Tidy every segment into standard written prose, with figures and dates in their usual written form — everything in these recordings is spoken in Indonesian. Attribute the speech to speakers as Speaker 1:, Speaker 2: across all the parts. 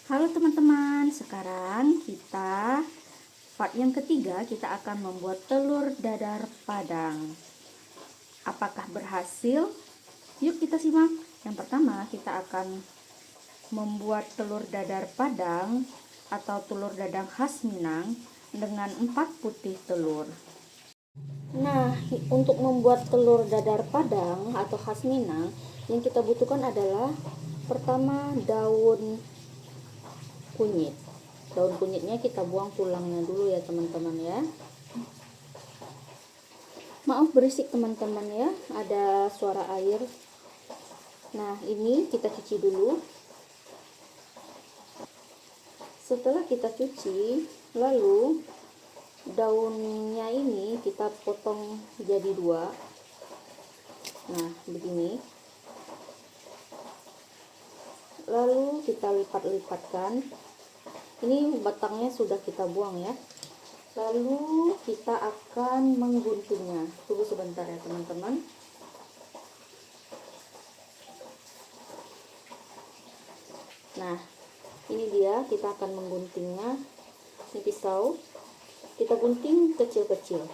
Speaker 1: Halo teman-teman, sekarang part yang ketiga kita akan membuat telur dadar padang. Apakah berhasil? Yuk kita simak. Yang pertama kita akan membuat telur dadar padang atau telur dadar khas Minang dengan 4 putih telur. Nah, untuk membuat telur dadar padang atau khas Minang, yang kita butuhkan adalah pertama daun kunyit. Daun kunyitnya kita buang tulangnya dulu ya teman-teman ya. Maaf berisik teman-teman ya, ada suara air. Nah, ini kita cuci dulu. Setelah kita cuci, lalu daunnya ini kita potong jadi 2. Nah, begini. Lalu kita lipat-lipatkan. Ini batangnya sudah kita buang ya. Lalu kita akan mengguntingnya. Tunggu sebentar ya teman-teman. Nah, ini dia, kita akan mengguntingnya. Ini pisau, kita gunting kecil-kecil.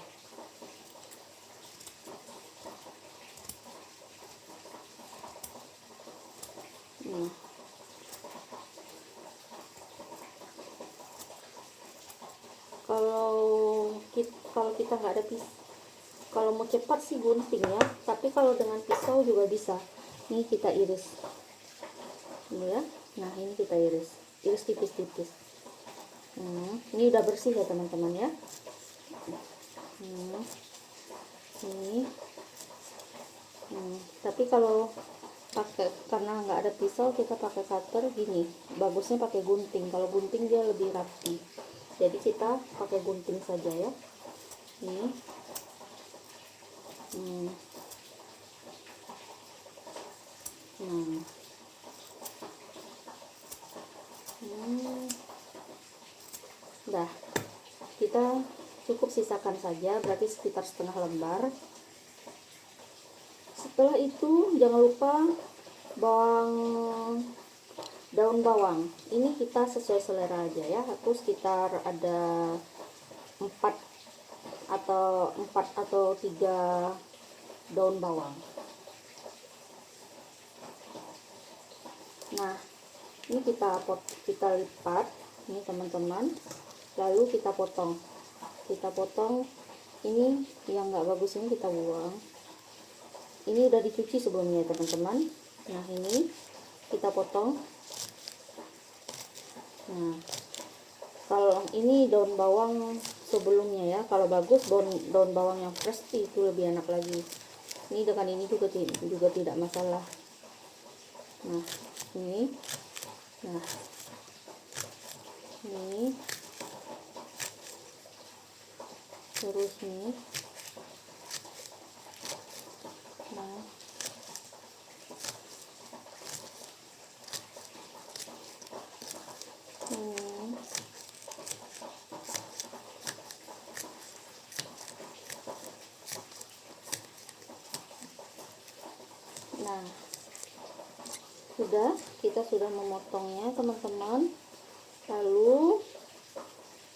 Speaker 1: Nah, kalau kita nggak ada pisau, kalau mau cepat sih gunting ya, tapi kalau dengan pisau juga bisa. Ini kita iris ini ya. Nah, ini kita iris tipis-tipis. Ini udah bersih ya teman-teman ya. Ini tapi kalau karena nggak ada pisau, kita pakai cutter gini, bagusnya pakai gunting. Kalau gunting dia lebih rapi, jadi kita pakai gunting saja ya. Ini Dah, kita cukup sisakan saja, berarti sekitar setengah lembar. Setelah itu jangan lupa daun bawang. Ini kita sesuai selera aja ya. Aku sekitar ada 4 atau 3 daun bawang. Nah, ini kita lipat ini teman-teman, lalu kita potong. Ini yang nggak bagus ini kita buang. Ini udah dicuci sebelumnya teman-teman. Nah, ini kita potong. Nah, kalau ini daun bawang sebelumnya ya, kalau bagus daun bawang yang fresh itu lebih enak lagi. Ini dengan ini juga tidak masalah. Nah, ini terus nih. Nah, kita sudah memotongnya teman-teman. Lalu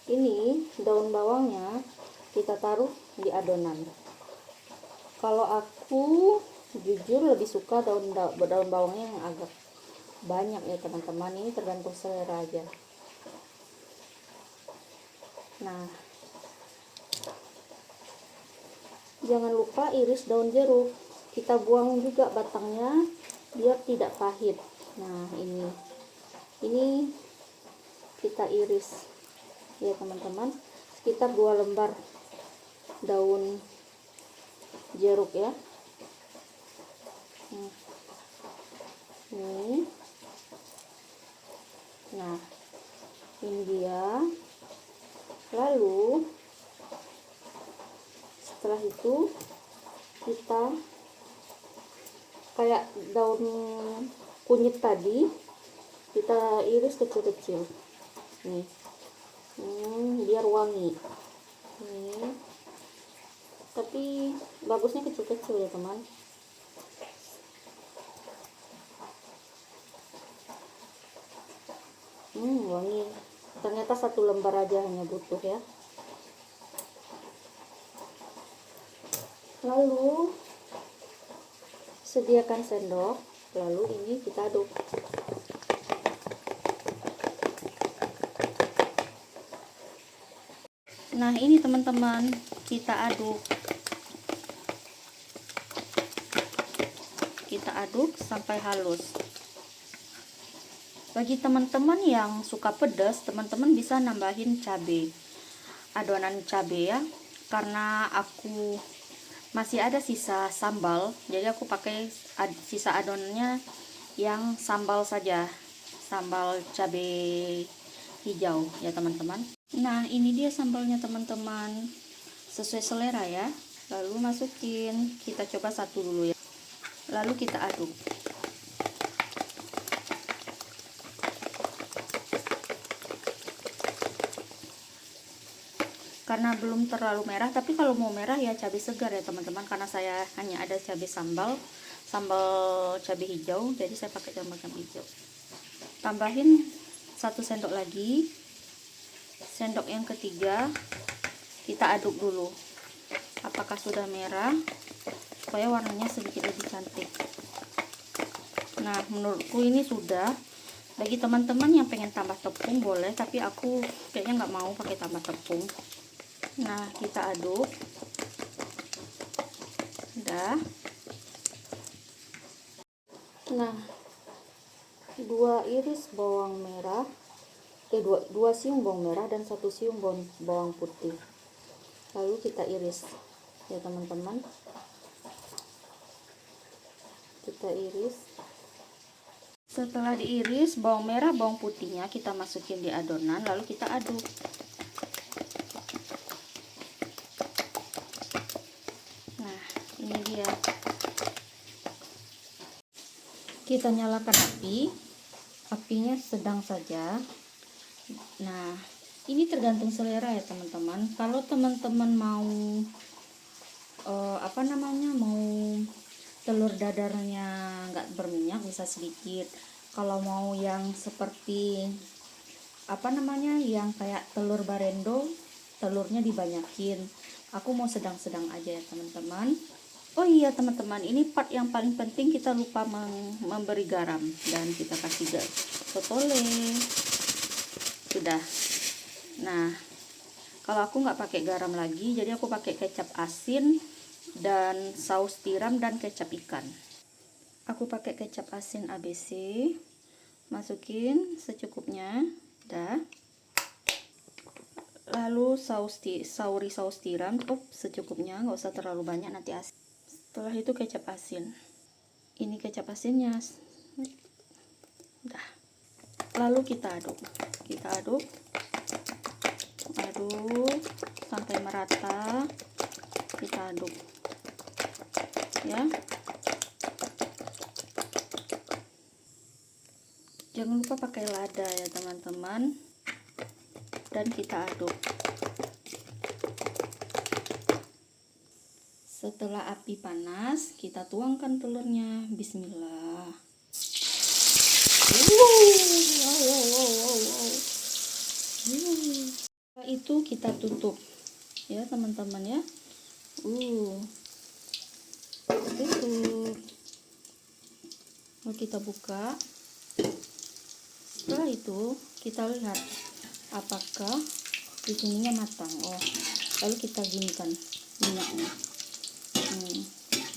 Speaker 1: ini daun bawangnya kita taruh di adonan. Kalau aku jujur lebih suka daun bawangnya yang agak banyak ya teman-teman. Ini tergantung selera aja. Nah, jangan lupa iris daun jeruk. Kita buang juga batangnya biar tidak pahit. Nah, ini kita iris ya teman-teman, sekitar 2 lembar daun jeruk ya. Nah, ini dia. Lalu setelah itu kita kayak daun kunyit tadi kita iris kecil-kecil nih, biar wangi nih, tapi bagusnya kecil-kecil ya teman. Wangi. Ternyata 1 lembar aja hanya butuh ya. Lalu sediakan sendok, lalu ini kita aduk. Nah, ini teman-teman, kita aduk. Kita aduk sampai halus. Bagi teman-teman yang suka pedas, teman-teman bisa nambahin cabai, adonan cabai ya. Karena aku masih ada sisa sambal, jadi aku pakai sisa adonannya yang sambal saja, sambal cabai hijau ya teman-teman. Nah, ini dia sambalnya teman-teman, sesuai selera ya. Lalu masukin, kita coba satu dulu ya, lalu kita aduk. Karena belum terlalu merah, tapi kalau mau merah ya cabai segar ya teman-teman, karena saya hanya ada cabai sambal cabai hijau, jadi saya pakai sambal cabai hijau. Tambahin 1 sendok lagi, sendok yang ketiga, kita aduk dulu apakah sudah merah, supaya warnanya sedikit lebih cantik. Nah, menurutku ini sudah. Bagi teman-teman yang pengen tambah tepung boleh, tapi aku kayaknya nggak mau pakai tambah tepung. Nah, kita aduk. Udah. Nah, 2 iris bawang merah, 2 siung bawang merah dan 1 siung bawang putih. Lalu kita iris ya teman-teman. Kita iris. Setelah diiris bawang merah bawang putihnya, kita masukin di adonan, lalu kita aduk. Nah, ini dia. Kita nyalakan api, apinya sedang saja. Nah, ini tergantung selera ya teman-teman. Kalau teman-teman mau mau telur dadarnya nggak berminyak, bisa sedikit. Kalau mau yang seperti yang kayak telur barendo, telurnya dibanyakin. Aku mau sedang-sedang aja ya teman-teman. Oh iya teman-teman, ini part yang paling penting, kita lupa memberi garam, dan kita kasih totole. Sudah. Nah, kalau aku nggak pakai garam lagi, jadi aku pakai kecap asin dan saus tiram dan kecap ikan. Aku pakai kecap asin ABC, masukin secukupnya, dah. Lalu saus tiram, secukupnya, nggak usah terlalu banyak, nanti asin. Setelah itu kecap asin. Ini kecap asinnya, dah. Lalu kita aduk, aduk sampai merata. Kita aduk ya. Jangan lupa pakai lada ya teman-teman, dan kita aduk. Setelah api panas, kita tuangkan telurnya. Bismillah. Setelah itu kita tutup ya teman-teman ya. Tutup. Lalu kita buka. Setelah itu kita lihat apakah di sininya matang. Lalu kita ginikan minyaknya.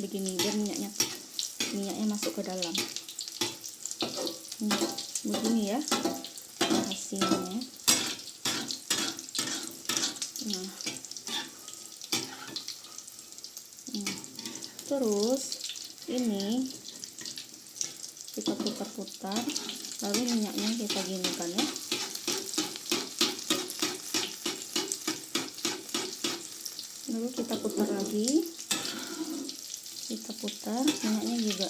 Speaker 1: Begini biar minyaknya masuk ke dalam. Begini ya hasilnya. Terus ini kita putar-putar, lalu minyaknya kita ginikan ya. Lalu kita putar lagi, kita putar minyaknya juga.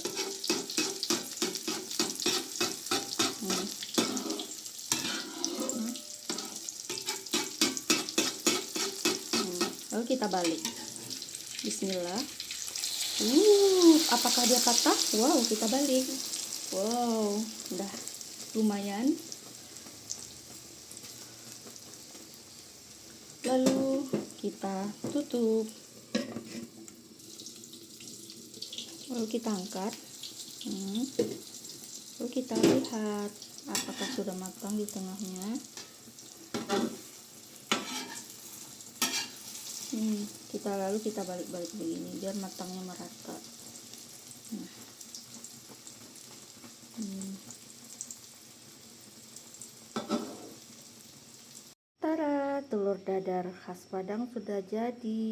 Speaker 1: Lalu kita balik. Bismillah. Apakah dia patah? Wow, kita balik. Wow, udah lumayan. kita tutup, lalu kita angkat. Lalu kita lihat apakah sudah matang di tengahnya. Kita balik-balik begini biar matangnya merata. Tara, telur dadar khas Padang sudah jadi.